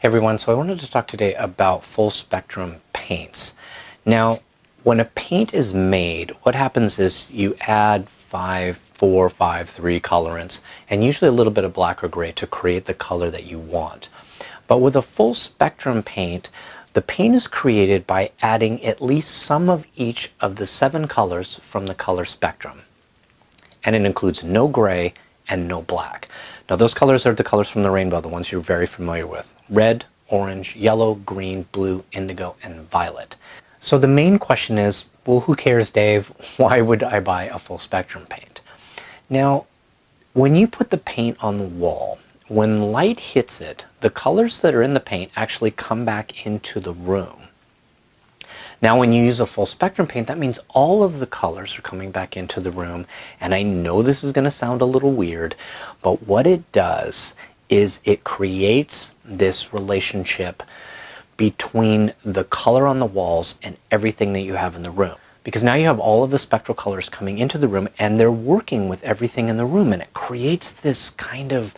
Everyone, so I wanted to talk today about full spectrum paints. Now, when a paint is made, what happens is you add 5, 4, 5, 3 colorants, and usually a little bit of black or gray to create the color that you want. But with a full spectrum paint, the paint is created by adding at least some of each of the 7 colors from the color spectrum. And it includes no gray and no black. Now those colors are the colors from the rainbow, the ones you're very familiar with. Red, orange, yellow, green, blue, indigo, and violet. So the main question is, well, who cares, Dave? Why would I buy a full spectrum paint? Now, when you put the paint on the wall, when light hits it, the colors that are in the paint actually come back into the room. Now when you use a full spectrum paint, that means all of the colors are coming back into the room. And I know this is going to sound a little weird, but what it does is it creates this relationship between the color on the walls and everything that you have in the room. Because now you have all of the spectral colors coming into the room and they're working with everything in the room, and it creates this kind of,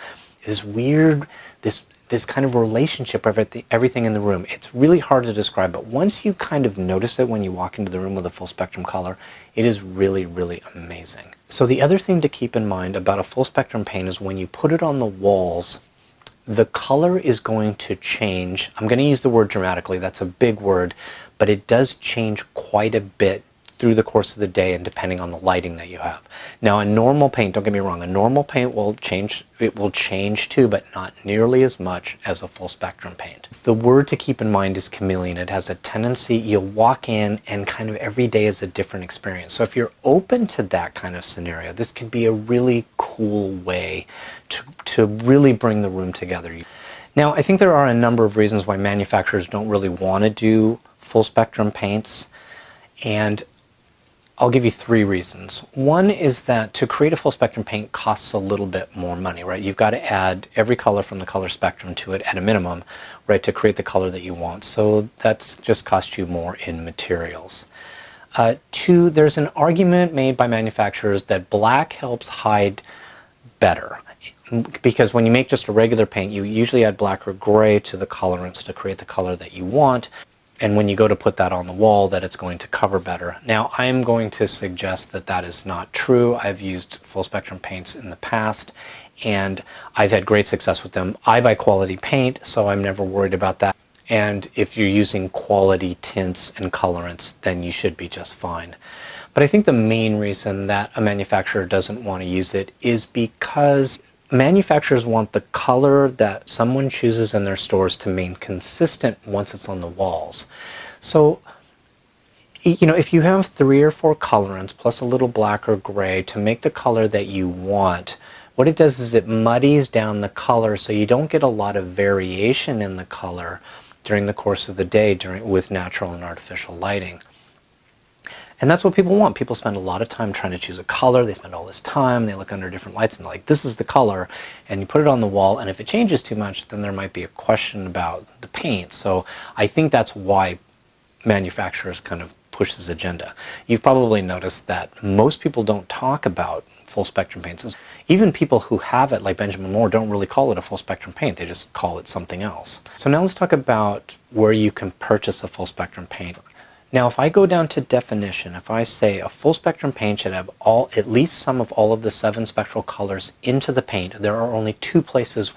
this weird, this kind of relationship of everything in the room. It's really hard to describe, but once you kind of notice it when you walk into the room with a full spectrum color, it is really, really amazing. So the other thing to keep in mind about a full spectrum paint is when you put it on the walls, the color is going to change. I'm going to use the word dramatically, that's a big word, but it does change quite a bit through the course of the day and depending on the lighting that you have. Now a normal paint, don't get me wrong, a normal paint will change, it will change too, but not nearly as much as a full spectrum paint. The word to keep in mind is chameleon. It has a tendency, you'll walk in and kind of every day is a different experience. So if you're open to that kind of scenario, this could be a really cool way to really bring the room together. Now I think there are a number of reasons why manufacturers don't really want to do full spectrum paints, and I'll give you 3 reasons. One is that to create a full spectrum paint costs a little bit more money, right? You've got to add every color from the color spectrum to it at a minimum, right, to create the color that you want. So that's just cost you more in materials. 2, there's an argument made by manufacturers that black helps hide better. Because when you make just a regular paint, you usually add black or gray to the colorants to create the color that you want. And when you go to put that on the wall, that it's going to cover better. Now, I'm going to suggest that that is not true. I've used full spectrum paints in the past, and I've had great success with them. I buy quality paint, so I'm never worried about that. And if you're using quality tints and colorants, then you should be just fine. But I think the main reason that a manufacturer doesn't want to use it is because manufacturers want the color that someone chooses in their stores to remain consistent once it's on the walls. So, you know, if you have 3 or 4 colorants plus a little black or gray to make the color that you want, what it does is it muddies down the color so you don't get a lot of variation in the color during the course of the day with natural and artificial lighting. And that's what people want. People spend a lot of time trying to choose a color. They spend all this time, they look under different lights and they're like, this is the color, and you put it on the wall, and if it changes too much, then there might be a question about the paint. So I think that's why manufacturers kind of push this agenda. You've probably noticed that most people don't talk about full spectrum paints. Even people who have it, like Benjamin Moore, don't really call it a full spectrum paint. They just call it something else. So now let's talk about where you can purchase a full spectrum paint. Now if I go down to definition, if I say a full spectrum paint should have at least some of all of the 7 spectral colors into the paint, there are only 2 places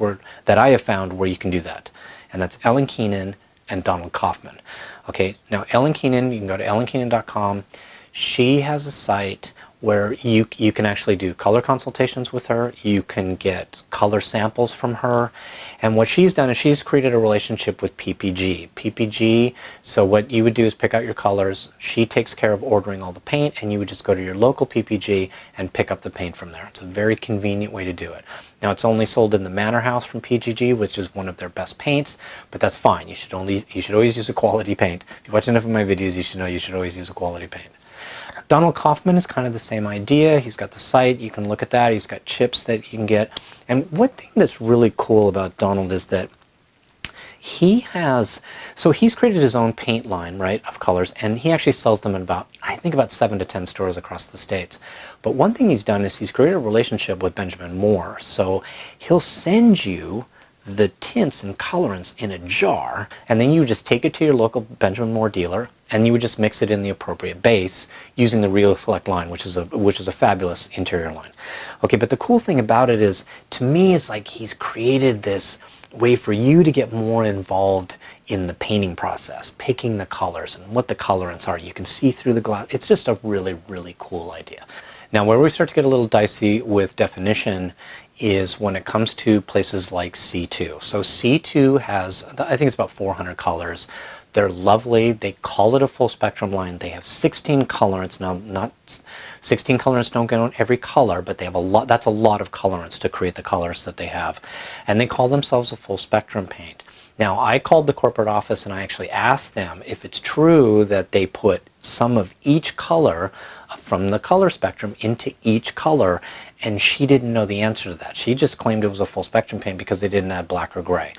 that I have found where you can do that. And that's Ellen Keenan and Donald Kaufman. Okay, now Ellen Keenan, you can go to ellenkeenan.com. She has a site where you can actually do color consultations with her. You can get color samples from her. And what she's done is she's created a relationship with PPG. PPG, so what you would do is pick out your colors. She takes care of ordering all the paint, and you would just go to your local PPG and pick up the paint from there. It's a very convenient way to do it. Now it's only sold in the Manor House from PPG, which is one of their best paints, but that's fine. You should always use a quality paint. If you watch enough of my videos, you should know you should always use a quality paint. Donald Kaufman is kind of the same idea. He's got the site, you can look at that. He's got chips that you can get. And one thing that's really cool about Donald is that he's created his own paint line, right, of colors, and he actually sells them in I think about 7 to 10 stores across the States. But one thing he's done is he's created a relationship with Benjamin Moore. So he'll send you the tints and colorants in a jar, and then you just take it to your local Benjamin Moore dealer, and you would just mix it in the appropriate base using the Real Select line, which is a fabulous interior line. Okay, but the cool thing about it is, to me, it's like he's created this way for you to get more involved in the painting process, picking the colors and what the colorants are. You can see through the glass. It's just a really, really cool idea. Now, where we start to get a little dicey with definition is when it comes to places like C2. So C2 has, I think it's about 400 colors. They're lovely. They call it a full spectrum line. They have 16 colorants. Now, not 16 colorants don't get on every color, but they have a lot. That's a lot of colorants to create the colors that they have. And they call themselves a full spectrum paint. Now, I called the corporate office and I actually asked them if it's true that they put some of each color from the color spectrum into each color, and she didn't know the answer to that. She just claimed it was a full spectrum paint because they didn't add black or gray.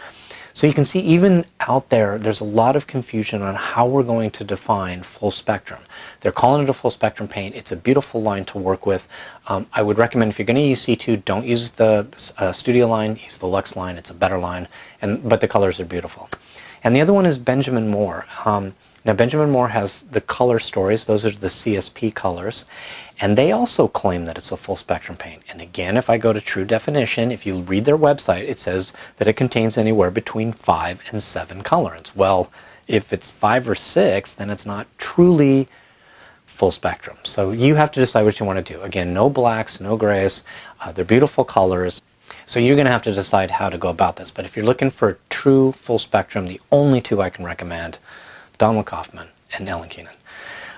So you can see even out there, there's a lot of confusion on how we're going to define full spectrum. They're calling it a full spectrum paint. It's a beautiful line to work with. I would recommend, if you're going to use C2, don't use the Studio line, use the Luxe line. It's a better line, but the colors are beautiful. And the other one is Benjamin Moore. Now, Benjamin Moore has the color stories. Those are the CSP colors. And they also claim that it's a full spectrum paint. And again, if I go to True Definition, if you read their website, it says that it contains anywhere between 5 and 7 colorants. Well, if it's 5 or 6, then it's not truly full spectrum. So you have to decide what you want to do. Again, no blacks, no grays. They're beautiful colors. So you're going to have to decide how to go about this. But if you're looking for true full spectrum, the only two I can recommend, Donald Kaufman and Ellen Keenan.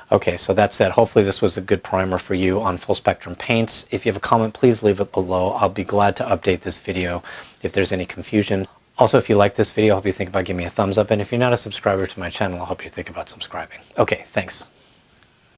Okay, so that's it. Hopefully this was a good primer for you on full spectrum paints. If you have a comment, please leave it below. I'll be glad to update this video if there's any confusion. Also, if you like this video, I hope you think about giving me a thumbs up. And if you're not a subscriber to my channel, I hope you think about subscribing. Okay, thanks.